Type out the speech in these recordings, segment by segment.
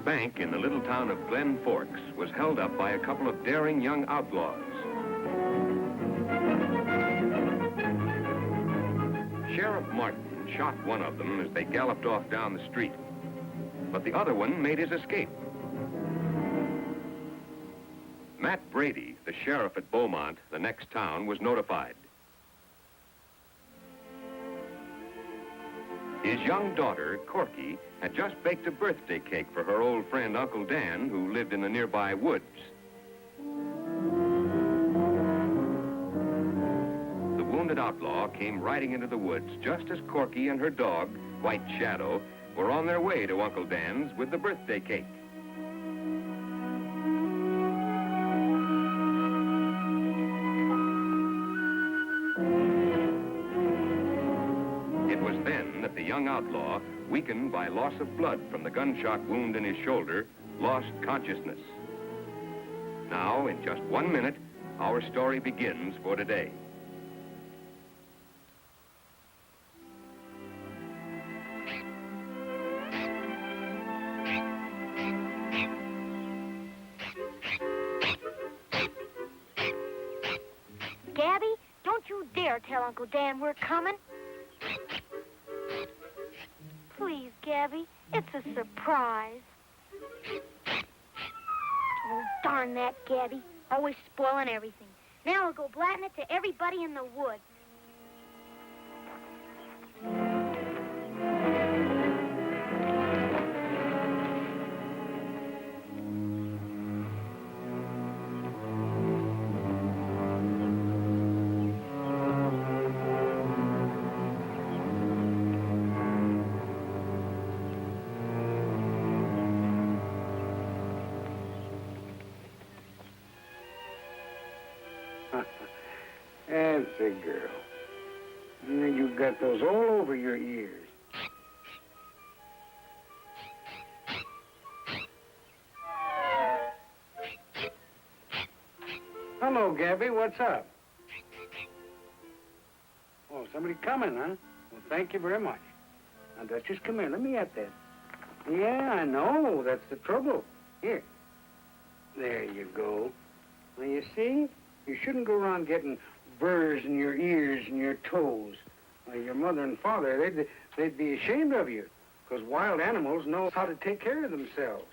bank in the little town of Glen Forks was held up by a couple of daring young outlaws. Sheriff Martin shot one of them as they galloped off down the street, but the other one made his escape. Matt Brady, the sheriff at Beaumont, the next town, was notified. His young daughter, Corky, had just baked a birthday cake for her old friend Uncle Dan, who lived in the nearby woods. The wounded outlaw came riding into the woods just as Corky and her dog, White Shadow, were on their way to Uncle Dan's with the birthday cake. It was then that the young outlaw, weakened by loss of blood from the gunshot wound in his shoulder, lost consciousness. Now, in just 1 minute, our story begins for today. Gabby, don't you dare tell Uncle Dan we're coming. Please, Gabby, it's a surprise. Oh, darn that Gabby. Always spoiling everything. Now I'll go blatting it to everybody in the woods. That's a girl. And you got those all over your ears. Hello, Gabby. What's up? Oh, somebody coming, huh? Well, thank you very much. Now, Duchess, come here. Let me at that. Yeah, I know. That's the trouble. Here. There you go. Now, you see? You shouldn't go around getting burrs in your ears and your toes. Well, your mother and father, they'd be ashamed of you, because wild animals know how to take care of themselves.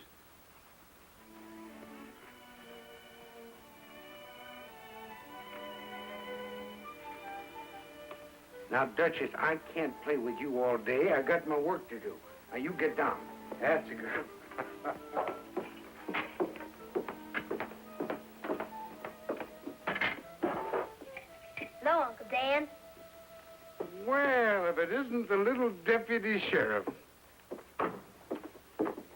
Now, Duchess, I can't play with you all day. I got my work to do. Now, you get down. That's a girl. Hello, Uncle Dan. Well, if it isn't the little deputy sheriff.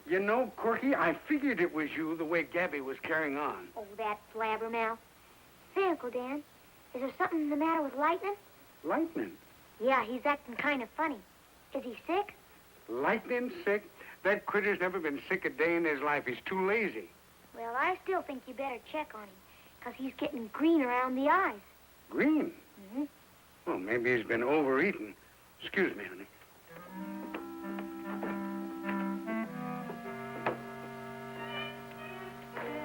You know, Corky, I figured it was you the way Gabby was carrying on. Oh, that blabbermouth. Say, Uncle Dan, is there something the matter with Lightning? Lightning? Yeah, he's acting kind of funny. Is he sick? Lightning sick? That critter's never been sick a day in his life. He's too lazy. Well, I still think you better check on him, because he's getting green around the eyes. Green? Mm-hmm. Well, maybe he's been overeating. Excuse me, honey.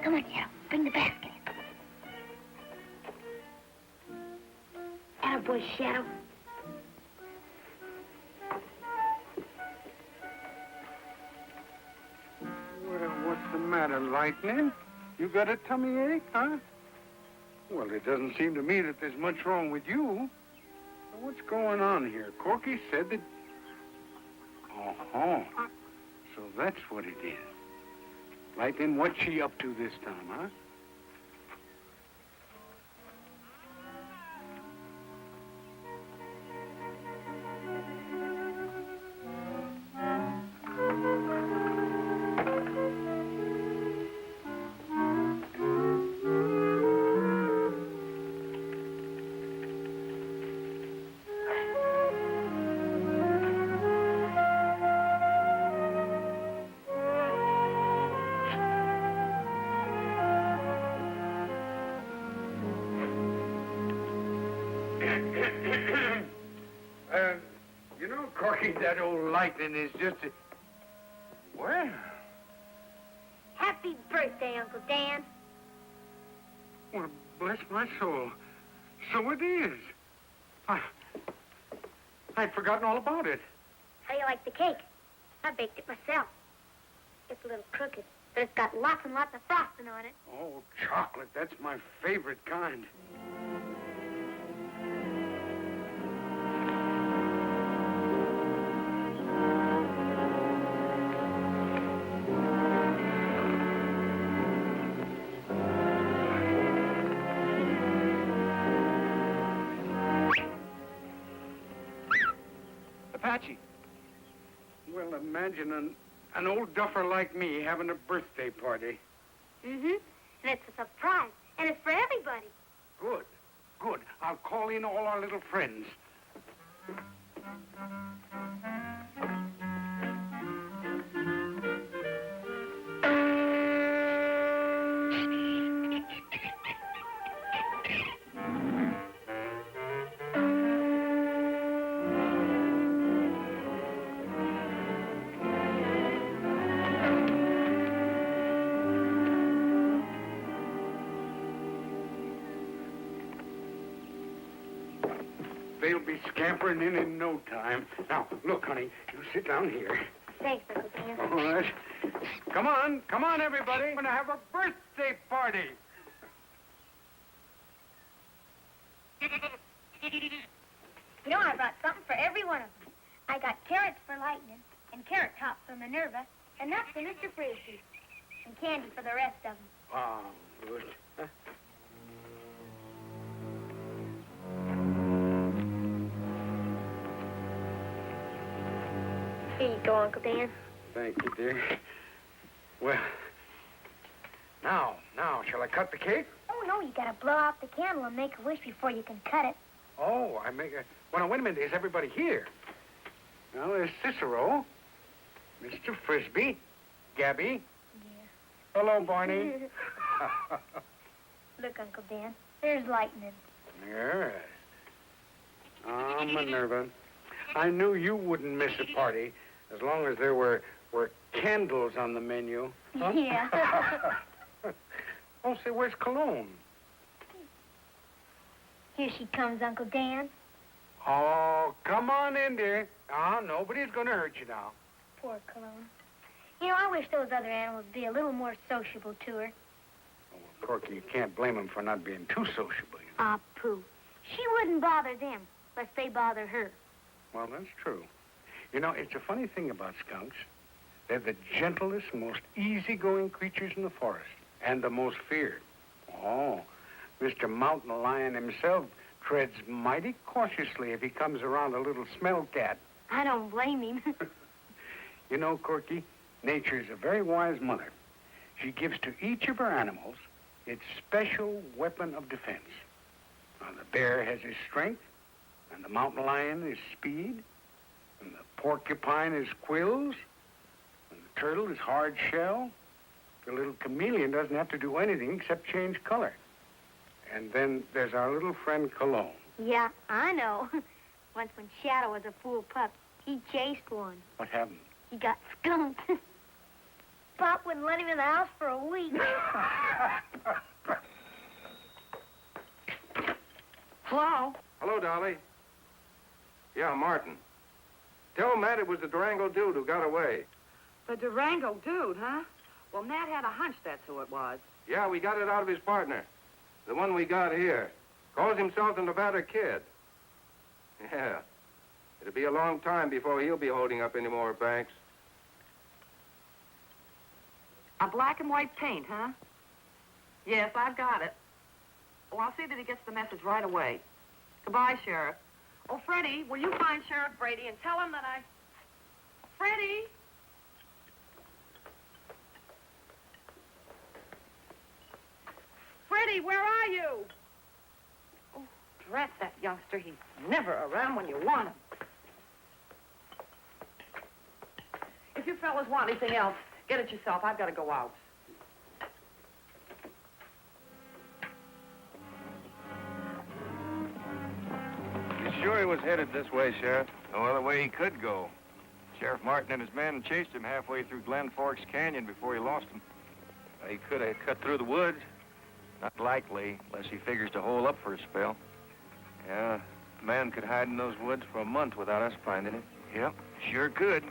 Come on, Shadow. Bring the basket. Attaboy, Shadow. Well, what's the matter, Lightning? You got a tummy ache, huh? Well, it doesn't seem to me that there's much wrong with you. Now, what's going on here? Corky said that... Oh, so that's what it is. Lightning, what's she up to this time, huh? You know, Corky, that old Lightning is just a... Well, Happy birthday, Uncle Dan. Well, bless my soul. So it is. I'd forgotten all about it. How do you like the cake? I baked it myself. It's a little crooked, but it's got lots and lots of frosting on it. Oh, chocolate. That's my favorite kind. Apache. Well, imagine an old duffer like me having a birthday party. Mm-hmm. And it's a surprise. And it's for everybody. Good. Good. I'll call in all our little friends. They'll be scampering in no time. Now, look, honey, you sit down here. Thanks, Uncle Dan. All right. Come on, everybody. We're going to have a birthday party. You know, I brought something for every one of them. I got carrots for Lightning, and carrot tops for Minerva, and nuts for Mr. Frisbee, and candy for the rest of them. Oh, good. Huh? Here you go, Uncle Dan. Thank you, dear. Well, now, shall I cut the cake? Oh, no, you gotta blow out the candle and make a wish before you can cut it. Oh, Well, now, wait a minute. Is everybody here? Well, there's Cicero, Mr. Frisbee, Gabby. Yeah. Hello, Barney. Look, Uncle Dan, there's Lightning. Yes. Oh, Minerva. I knew you wouldn't miss a party as long as there were candles on the menu. Huh? Yeah. Oh, say, where's Cologne? Here she comes, Uncle Dan. Oh, come on in, dear. Nobody's going to hurt you now. Poor Cologne. You know, I wish those other animals would be a little more sociable to her. Oh, well, Corky, you can't blame them for not being too sociable. You know? Ah, pooh. She wouldn't bother them, lest they bother her. Well, that's true. You know, it's a funny thing about skunks. They're the gentlest, most easygoing creatures in the forest, and the most feared. Oh, Mr. Mountain Lion himself treads mighty cautiously if he comes around a little smell cat. I don't blame him. You know, Corky, nature's a very wise mother. She gives to each of her animals its special weapon of defense. Now, the bear has his strength, and the mountain lion his speed, and the porcupine his quills, and the turtle his hard shell. The little chameleon doesn't have to do anything except change color. And then there's our little friend Cologne. Yeah, I know. Once when Shadow was a fool pup, he chased one. What happened? He got skunked. Pop wouldn't let him in the house for a week. Hello? Hello, Dolly. Yeah, Martin. Tell Matt it was the Durango dude who got away. The Durango dude, huh? Well, Matt had a hunch that's who it was. Yeah, we got it out of his partner. The one we got here. Calls himself the Nevada Kid. Yeah. It'll be a long time before he'll be holding up any more banks. A black and white paint, huh? Yes, I've got it. Well, I'll see that he gets the message right away. Goodbye, Sheriff. Oh, Freddie, will you find Sheriff Brady and tell him that I... Freddie! Freddie, where are you? Oh, drat that youngster. He's never around when you want him. If you fellas want anything else, get it yourself. I've got to go out. You sure he was headed this way, Sheriff? No other way he could go. Sheriff Martin and his men chased him halfway through Glen Forks Canyon before he lost him. He could have cut through the woods. Not likely, unless he figures to hole up for a spell. Yeah, a man could hide in those woods for a month without us finding him. Yep, sure could.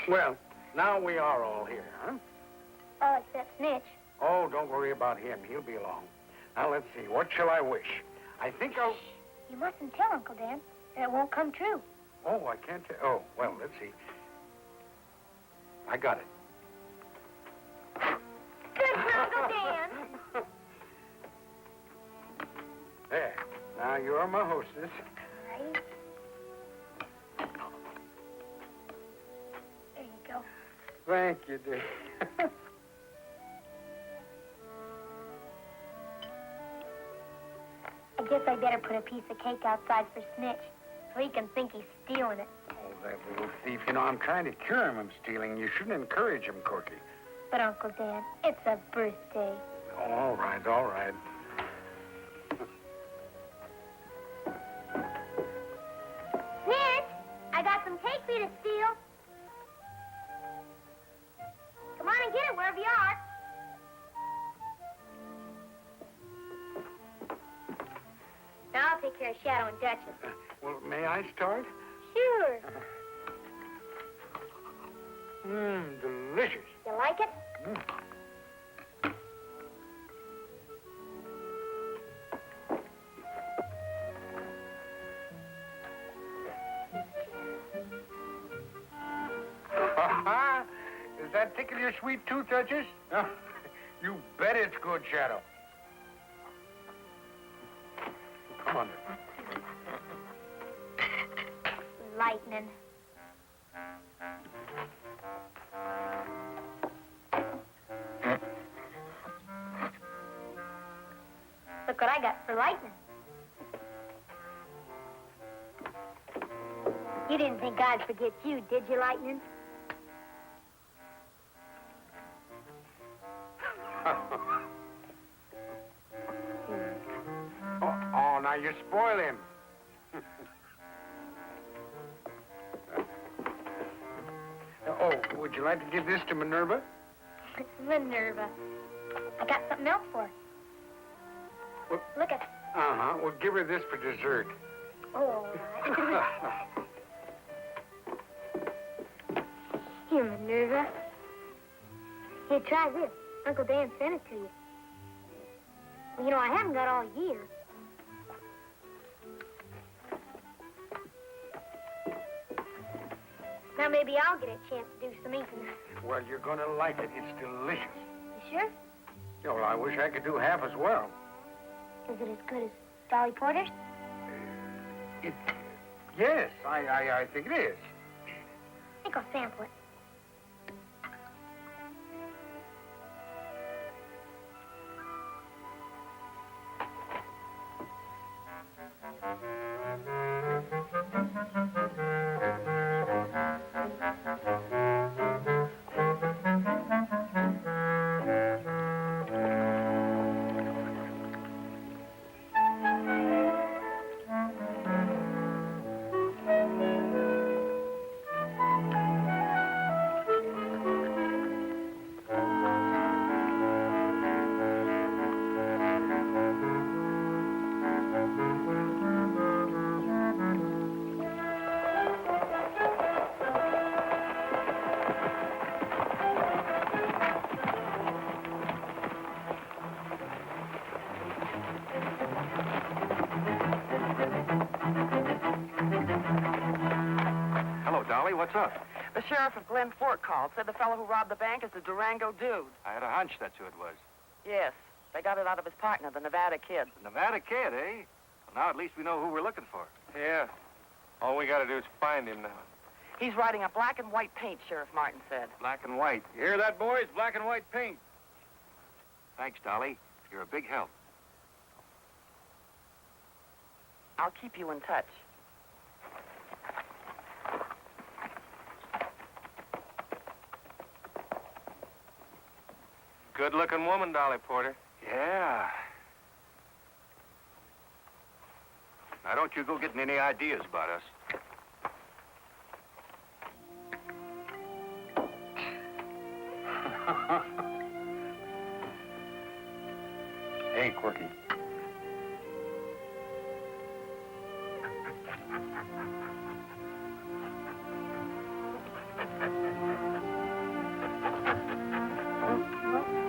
Well, now we are all here, huh? All except Snitch. Oh, don't worry about him. He'll be along. Now, let's see. What shall I wish? I think I'll... You mustn't tell Uncle Dan, or it won't come true. Oh, I can't tell. Oh, well, let's see. I got it. Good for Uncle Dan. There. Now, you're my hostess. Right. There you go. Thank you, dear. I guess I better put a piece of cake outside for Snitch, so he can think he's stealing it. Oh, that little thief. You know, I'm trying to cure him of stealing. You shouldn't encourage him, Corky. But, Uncle Dan, it's a birthday. Oh, all right, all right. Snitch, I got some cake for you to steal. Come on and get it wherever you are. Now I'll take care of Shadow and Duchess. Well, may I start? Sure. Delicious. You like it? Does that tickle your sweet tooth, Duchess? You bet it's good, Shadow. Come on. Lightning. Look what I got for lightning. You didn't think I'd forget you, did you, Lightning? Oh, now you spoil him. Oh, would you like to give this to Minerva? Minerva. I got something else for her. Well, Look at... uh-huh. We'll give her this for dessert. Oh, all right. Here, Minerva. Here, try this. Uncle Dan sent it to you. Well, you know, I haven't got all year. Now maybe I'll get a chance to do some eating. Well, you're going to like it. It's delicious. You sure? Yeah, well, I wish I could do half as well. Is it as good as Dolly Porter's? Yes, I think it is. I think I'll sample it. What's up? The sheriff of Glen Fork called. Said the fellow who robbed the bank is the Durango dude. I had a hunch that's who it was. Yes. They got it out of his partner, the Nevada kid. The Nevada kid, eh? Well, now at least we know who we're looking for. Yeah. All we got to do is find him now. He's riding a black and white paint, Sheriff Martin said. Black and white. You hear that, boys? Black and white paint. Thanks, Dolly. You're a big help. I'll keep you in touch. Good-looking woman, Dolly Porter. Yeah. Now, don't you go getting any ideas about us. Hey, Corky.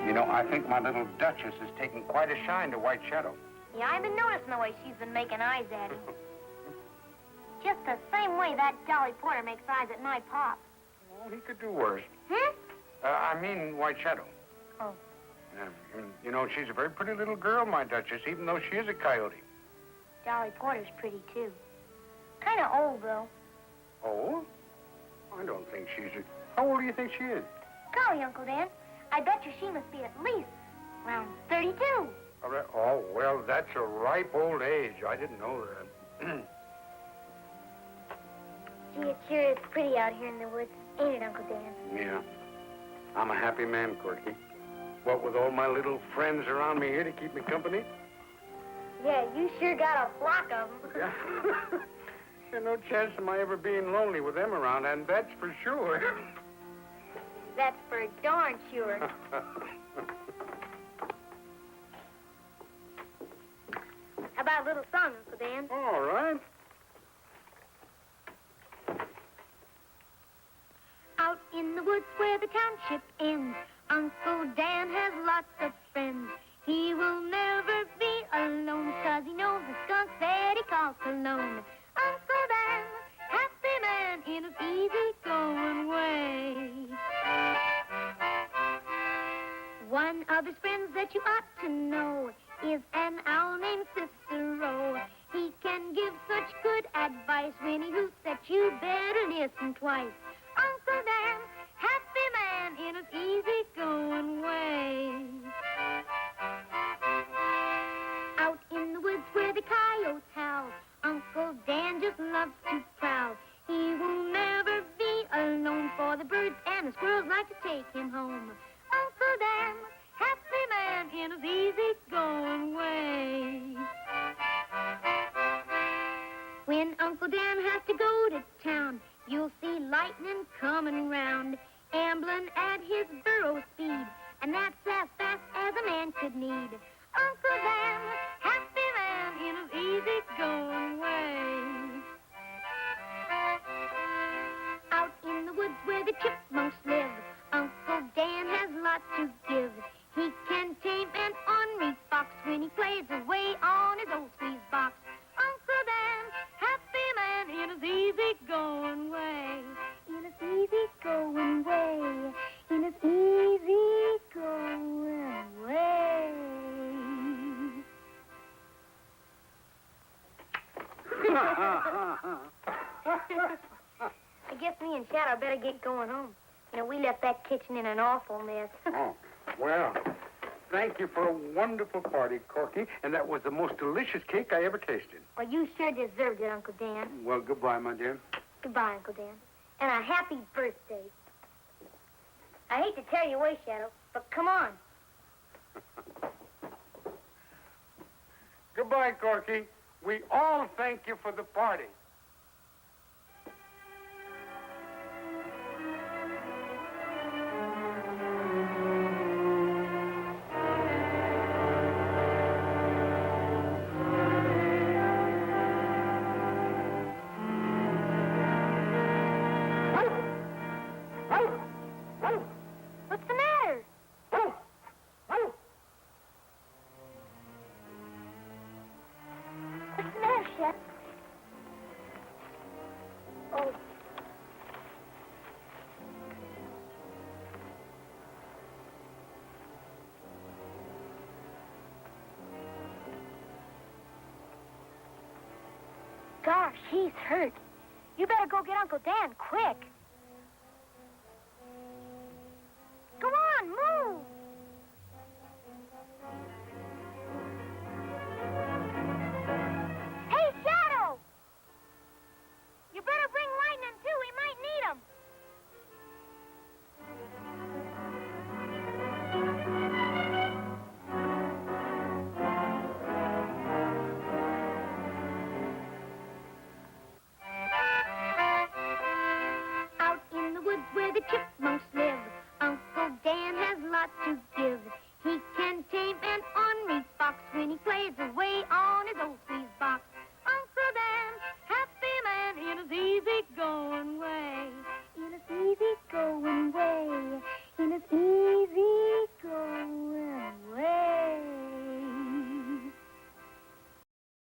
You know, I think my little Duchess is taking quite a shine to White Shadow. Yeah, I've been noticing the way she's been making eyes at him. Just the same way that Dolly Porter makes eyes at my pop. Well, he could do worse. Hmm? I mean White Shadow. Oh. You know, she's a very pretty little girl, my Duchess, even though she is a coyote. Dolly Porter's pretty, too. Kind of old, though. Oh? I don't think she's a... How old do you think she is? Golly, Uncle Dan, I bet you she must be at least around 32. Oh, well, that's a ripe old age. I didn't know that. Gee, it sure is pretty out here in the woods, ain't it, Uncle Dan? Yeah. I'm a happy man, Corky. What with all my little friends around me here to keep me company? Yeah, you sure got a flock of them. Yeah. There's no chance of my ever being lonely with them around, and that's for sure. That's for darn sure. How about a little song, Uncle Dan? All right. Out in the woods where the township ends, Uncle Dan has lots of friends. He will never be alone, 'cause he knows the skunk that he calls Cologne. Uncle Dan, happy man in his easy-going way. One of his friends that you ought to know is an owl named Cicero. He can give such good advice when he hoots that you better listen twice. Uncle Dan, happy man in his easy-going way. Out in the woods where the coyotes howl, Uncle Dan just loves to prowl. He will never be alone, for the birds and the squirrels like to take him home. Uncle Dan, happy man in his easy-going way. When Uncle Dan has to go to town, you'll see lightning coming round, ambling at his burro speed, and that's as fast as a man could need. Uncle Dan, happy man in his easy-going way. Out in the woods where the chipmunks live, Uncle Dan has lots to give. He can tame an ornery fox when he plays away on his old squeeze box. Uncle Dan, happy man in his easy-going way. In his easy-going way. In his easy-going way. I guess me and Shadow better get going home. You know, we left that kitchen in an awful mess. Oh, well, thank you for a wonderful party, Corky, and that was the most delicious cake I ever tasted. Well, you sure deserved it, Uncle Dan. Well, goodbye, my dear. Goodbye, Uncle Dan. And a happy birthday. I hate to tear you away, Shadow, but come on. Goodbye, Corky. We all thank you for the party. What's the matter? What's the matter, Chef? Oh. Gosh, he's hurt. You better go get Uncle Dan, quick.